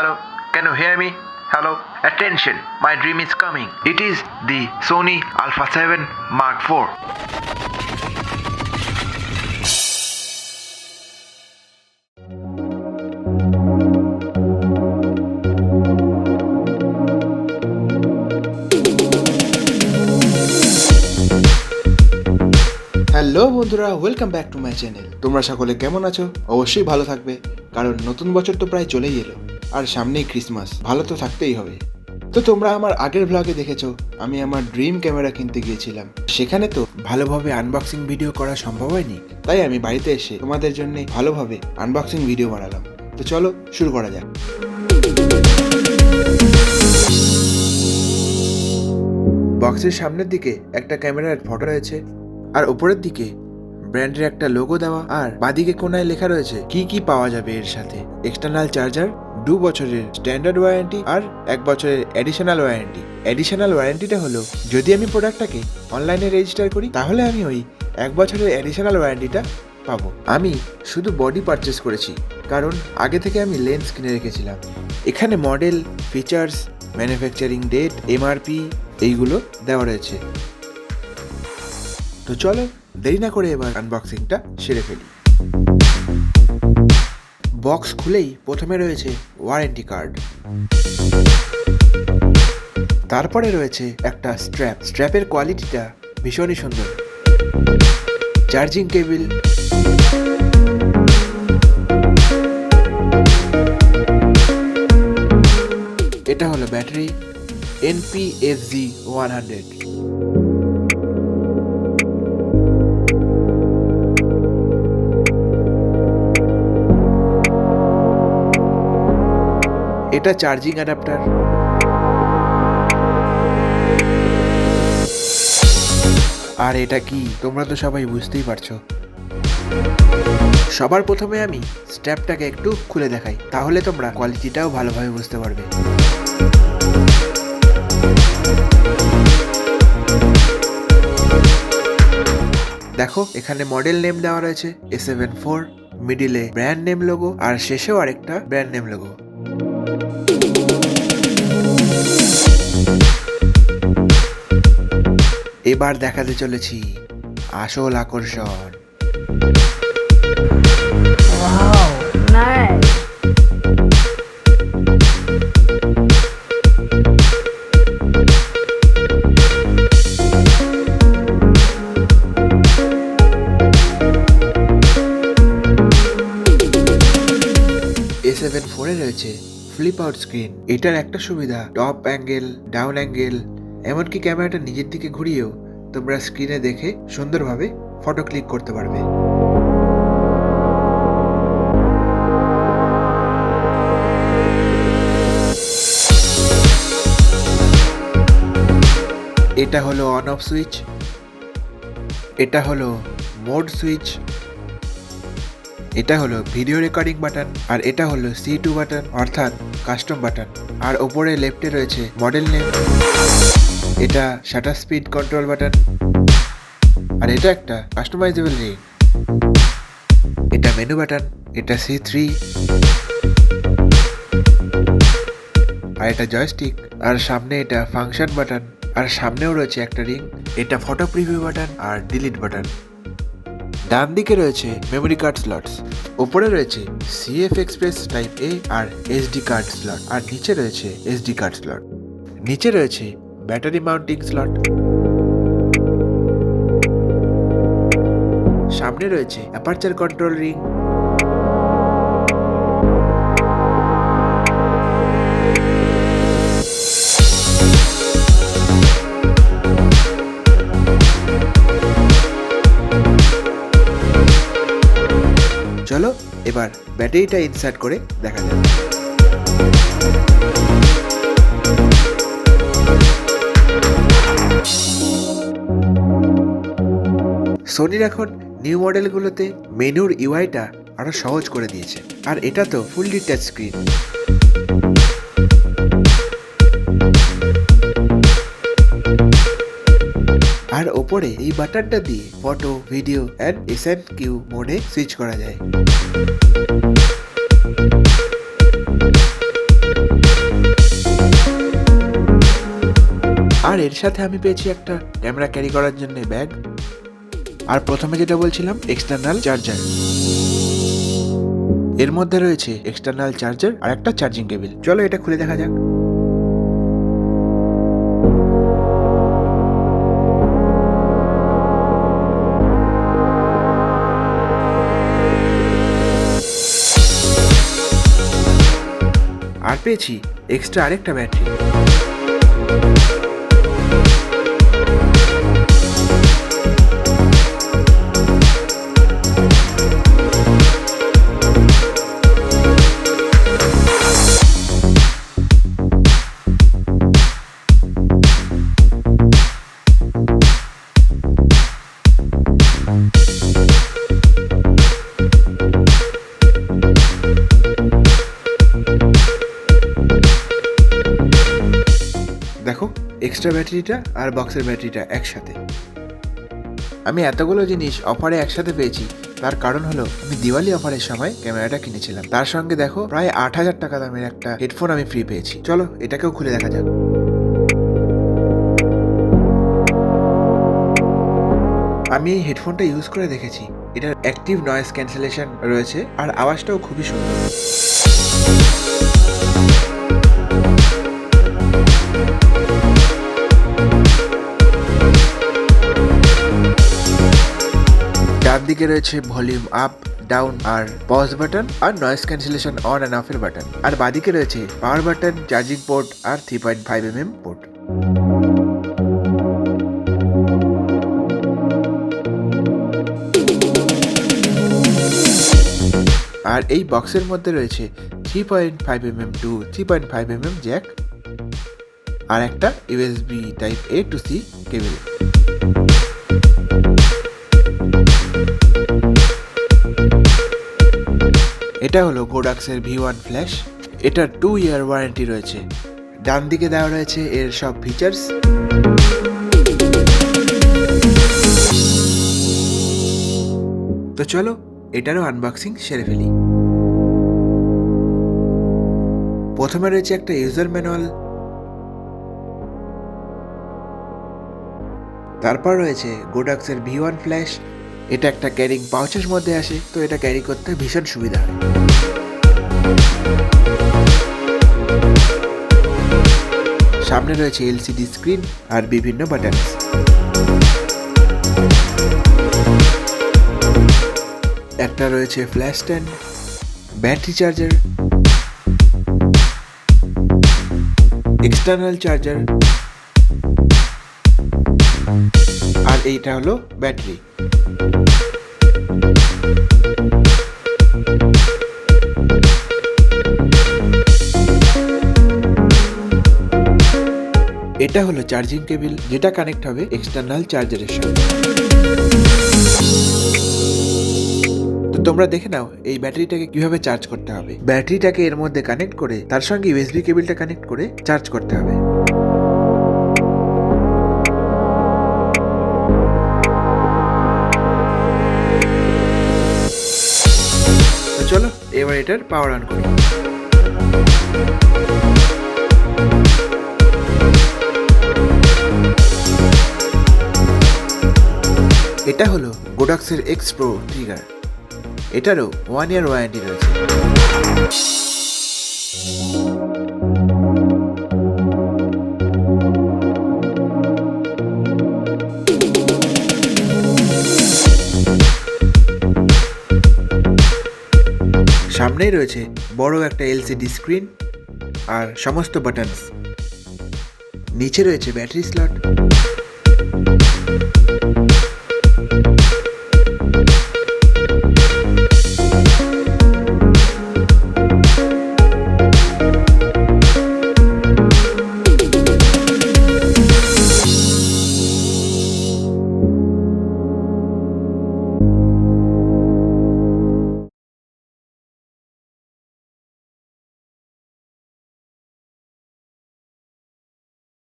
Hello, can you hear me? Hello, attention, my dream is coming. It is the Sony Alpha 7 Mark IV. Hello বন্ধুরা, welcome back to my channel. তোমরা সকলে কেমন আছো? অবশ্যই ভালো থাকবে, কারণ নতুন বছর তো প্রায় চলেই এলো আর সামনেই ক্রিসমাস। ভালো তো থাকতেই হবে। তো তোমরা আমার আগের ব্লগে দেখেছো আমি আমার ড্রিম ক্যামেরা কিনতে গিয়েছিলাম। সেখানে তো ভালোভাবে আনবক্সিং ভিডিও করা সম্ভব হয়নি, তাই আমি বাড়িতে এসে তোমাদের জন্য ভালোভাবে আনবক্সিং ভিডিও বানালাম। তো চলো শুরু করা যাক। বক্সের সামনের দিকে একটা ক্যামেরার ফটো রয়েছে, আর উপরের দিকে ব্র্যান্ডের একটা লোগো দেওয়া, আর বাদিকে কোনায় লেখা রয়েছে কি কি পাওয়া যাবে এর সাথে। এক্সটার্নাল চার্জার, 2 বছরের স্ট্যান্ডার্ড ওয়ারেন্টি আর 1 বছরের অ্যাডিশনাল ওয়ারেন্টি। অ্যাডিশনাল ওয়ারেন্টিটা হলো যদি আমি প্রোডাক্টটাকে অনলাইনে রেজিস্টার করি তাহলে আমি ওই 1 বছরের অ্যাডিশনাল ওয়ারেন্টিটা পাবো। আমি শুধু বডি পারচেস করেছি, কারণ আগে থেকে আমি লেন্স কিনে রেখেছিলাম। এখানে model, features, manufacturing date, MRP এইগুলো দেওয়া রয়েছে। তো চলো দেরি না করে এবার আনবক্সিংটা সেরে ফেলি। বক্স খুলেই প্রথমে রয়েছে ওয়ারেন্টি কার্ড, তারপরে রয়েছে একটা স্ট্র্যাপের কোয়ালিটিটা ভীষণই সুন্দর। চার্জিং কেবল, এটা হলো ব্যাটারি NPSG-100। এটা চার্জিং অ্যাডাপ্টার। আর এটা কি তোমরা তো সবাই বুঝতেই পারছো। সবার প্রথমে আমি স্ট্র্যাপটাকে একটু খুলে দেখাই, তাহলে তোমরা কোয়ালিটিটাও ভালোভাবে বুঝতে পারবে। দেখো এখানে মডেল নেম দেওয়া রয়েছে A7 IV, মিডিলে ব্র্যান্ড নেম লোগো, আর শেষেও আরেকটা ব্র্যান্ড নেম লোগো। এবার দেখাতে চলেছি আসল আকর্ষণ। A7 IV এ রয়েছে ফ্লিপ আউট স্ক্রিন। এটার একটা সুবিধা, টপ অ্যাঙ্গেল, ডাউন অ্যাঙ্গেল, এমনকি ক্যামেরাটা নিজের দিকে ঘুরিয়েও তোমরা স্ক্রিনে দেখে সুন্দরভাবে ফটো ক্লিক করতে পারবে। এটা হলো অন অফ সুইচ, এটা হলো মোড সুইচ, এটা হলো ভিডিও রেকর্ডিং বাটন, আর এটা হলো C2 বাটন অর্থাৎ কাস্টম বাটন। আর ওপরে লেফটে রয়েছে মডেল নেম, এটা শাটার স্পিড কন্ট্রোল বাটন, আর এটা একটা কাস্টমাইজেবল রিং। এটা মেনু বাটন, এটা C3, আর এটা জয়স্টিক, আর সামনে এটা ফাংশন বাটন, আর সামনেও রয়েছে একটা রিং। এটা ফটো প্রিভিউ বাটন আর ডিলিট বাটন। ডান দিকে রয়েছে মেমোরি কার্ড স্লটস, ওপরে রয়েছে CF এক্সপ্রেস টাইপ A আর SD কার্ড স্লট, আর নিচে রয়েছে SD কার্ড স্লট। নিচে রয়েছে ব্যাটারি মাউন্টিং স্লট। সামনে রয়েছে অ্যাপারচার কন্ট্রোল রিং। চলো এবার ব্যাটারিটা ইনসার্ট করে দেখা যাবে। সোনির এখন নিউ মডেলগুলোতে মেনুর ইউআইটা আরো সহজ করে দিয়েছে, আর এটা তো ফুললি টাচ স্ক্রিন। আর ওপরে এই বাটনটা দিয়ে ফটো, ভিডিও এন্ড SNQ মোডে সুইচ করা যায়। আর এর সাথে আমি পেয়েছি একটা ক্যামেরা ক্যারি করার জন্য ব্যাগ, আর প্রথমে যেটা বলছিলাম এক্সটার্নাল চার্জার। এর মধ্যে রয়েছে এক্সটার্নাল চার্জার আর একটা চার্জিং কেবল। চলো এটা খুলে দেখা যাক। আর পেয়েছি এক্সট্রা আরেকটা ব্যাটারি। দেখো এক্সট্রা ব্যাটারিটা আর বক্সের ব্যাটারিটা একসাথে। আমি এতগুলো জিনিস অফারে একসাথে পেয়েছি, তার কারণ হলো আমি দিওয়ালি অফারের সময় ক্যামেরাটা কিনেছিলাম। তার সঙ্গে দেখো প্রায় 8,000 টাকা দামের একটা হেডফোন আমি ফ্রি পেয়েছি। চলো এটাকেও খুলে দেখা যাক। আমি এই হেডফোনটা ইউজ করে দেখেছি, এটার অ্যাক্টিভ নয়েজ ক্যান্সেলেশন রয়েছে আর আওয়াজটাও খুবই সুন্দর। ডান দিকে রয়েছে ভলিউম আপ, ডাউন আর পজ বাটন আর নয়েজ ক্যান্সেলেশন অন অ্যান্ড অফের বাটন। আর বাদিকে রয়েছে পাওয়ার বাটন, চার্জিং পোর্ট আর 3.5mm পোর্ট। আর এই বক্সের মধ্যে রয়েছে 3.5mm টু 3.5mm জ্যাক আর একটা USB type A to C কেবল। এটা হলো গোডাক্সের V1 ফ্ল্যাশ। এটার 2 ইয়ার ওয়ারেন্টি রয়েছে। ডান দিকে দেওয়া রয়েছে এর সব ফিচার্স। তো চলো এটারও আনবক্সিং সেরে ফেলি। প্রথমে রয়েছে একটা ইউজার ম্যানুয়াল, তারপর রয়েছে গোডাক্সের V1 ফ্ল্যাশ। এটা একটা ক্যারিং পাউচের মধ্যে আসে, তো এটা ক্যারি করতে ভীষণ সুবিধা হয়। সামনে রয়েছে LCD স্ক্রিন আর বিভিন্ন বাটন। একটা রয়েছে flash stand, battery charger, external charger আর এইটা হলো ব্যাটারি। এটা হলো চার্জিং কেবল, যেটা কানেক্ট হবে এক্সটার্নাল চার্জারের সঙ্গে। তো তোমরা দেখে নাও এই ব্যাটারিটাকে কিভাবে চার্জ করতে হবে। ব্যাটারিটাকে এর মধ্যে কানেক্ট করে তার সঙ্গে USB কেবলটা কানেক্ট করে চার্জ করতে হবে। তো চলো এবার এটার পাওয়ার অন করি। এটা হলো গোডাক্সের X Pro ট্রিগার। এটারও 1 ইয়ার ওয়ারেন্টি রয়েছে। সামনেই রয়েছে বড় একটা LCD স্ক্রিন আর সমস্ত বাটনস। নিচে রয়েছে ব্যাটারি স্লট।